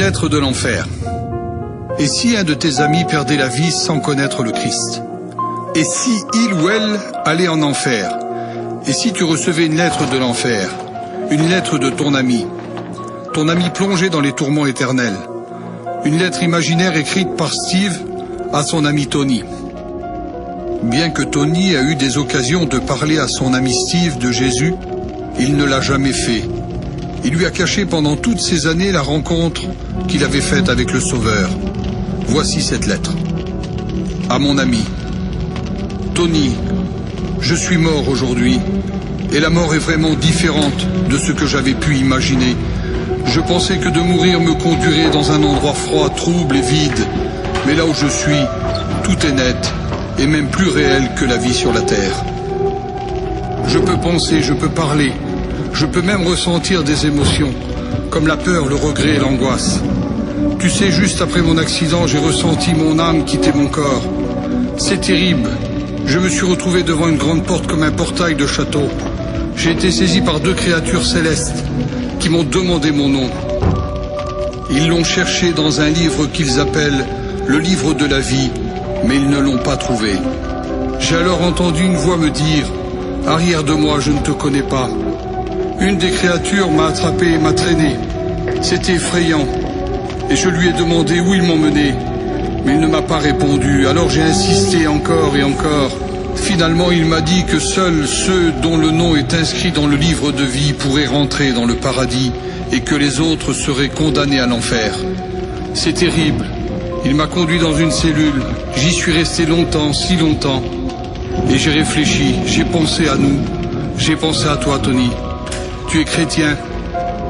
lettre de l'enfer. Et si un de tes amis perdait la vie sans connaître le Christ? Et si il ou elle allait en enfer? Et si tu recevais une lettre de l'enfer, une lettre de ton ami plongé dans les tourments éternels, une lettre imaginaire écrite par Steve à son ami Tony? Bien que Tony a eu des occasions de parler à son ami Steve de Jésus, il ne l'a jamais fait. Il lui a caché pendant toutes ces années la rencontre qu'il avait faite avec le Sauveur. Voici cette lettre. À mon ami. Tony, je suis mort aujourd'hui, et la mort est vraiment différente de ce que j'avais pu imaginer. Je pensais que de mourir me conduirait dans un endroit froid, trouble et vide. Mais là où je suis, tout est net, et même plus réel que la vie sur la terre. Je peux penser, je peux parler, je peux même ressentir des émotions, comme la peur, le regret et l'angoisse. Tu sais, juste après mon accident, j'ai ressenti mon âme quitter mon corps. C'est terrible. Je me suis retrouvé devant une grande porte comme un portail de château. J'ai été saisi par deux créatures célestes qui m'ont demandé mon nom. Ils l'ont cherché dans un livre qu'ils appellent le livre de la vie, mais ils ne l'ont pas trouvé. J'ai alors entendu une voix me dire « Arrière de moi, je ne te connais pas ». Une des créatures m'a attrapé et m'a traîné. C'était effrayant. Et je lui ai demandé où ils m'emmenaient. Mais il ne m'a pas répondu. Alors j'ai insisté encore et encore. Finalement, il m'a dit que seuls ceux dont le nom est inscrit dans le livre de vie pourraient rentrer dans le paradis et que les autres seraient condamnés à l'enfer. C'est terrible. Il m'a conduit dans une cellule. J'y suis resté longtemps, si longtemps. Et j'ai réfléchi, j'ai pensé à nous. J'ai pensé à toi, Tony. Tu es chrétien.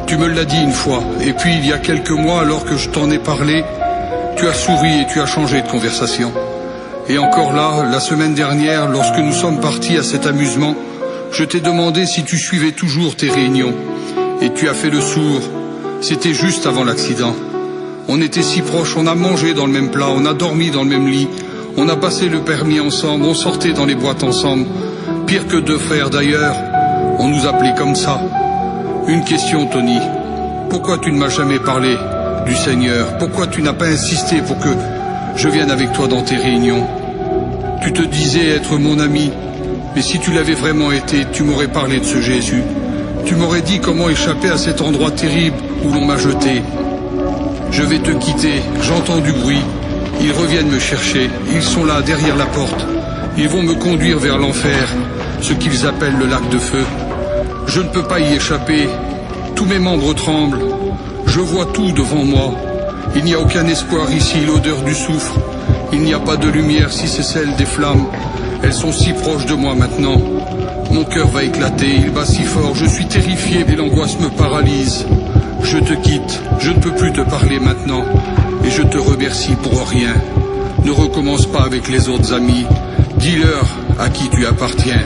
Tu me l'as dit une fois. Et puis, il y a quelques mois, alors que je t'en ai parlé, tu as souri et tu as changé de conversation. Et encore là, la semaine dernière, lorsque nous sommes partis à cet amusement, je t'ai demandé si tu suivais toujours tes réunions. Et tu as fait le sourd. C'était juste avant l'accident. On était si proches, on a mangé dans le même plat, on a dormi dans le même lit, on a passé le permis ensemble, on sortait dans les boîtes ensemble. Pire que deux frères d'ailleurs, on nous appelait comme ça. Une question, Tony. Pourquoi tu ne m'as jamais parlé du Seigneur? Pourquoi tu n'as pas insisté pour que je vienne avec toi dans tes réunions? Tu te disais être mon ami, mais si tu l'avais vraiment été, tu m'aurais parlé de ce Jésus. Tu m'aurais dit comment échapper à cet endroit terrible où l'on m'a jeté. Je vais te quitter, j'entends du bruit. Ils reviennent me chercher, ils sont là, derrière la porte. Ils vont me conduire vers l'enfer, ce qu'ils appellent le lac de feu. Je ne peux pas y échapper. Tous mes membres tremblent. Je vois tout devant moi. Il n'y a aucun espoir ici, l'odeur du soufre. Il n'y a pas de lumière si c'est celle des flammes. Elles sont si proches de moi maintenant. Mon cœur va éclater, il bat si fort. Je suis terrifié et l'angoisse me paralyse. Je te quitte, je ne peux plus te parler maintenant. Et je te remercie pour rien. Ne recommence pas avec les autres amis. Dis-leur à qui tu appartiens.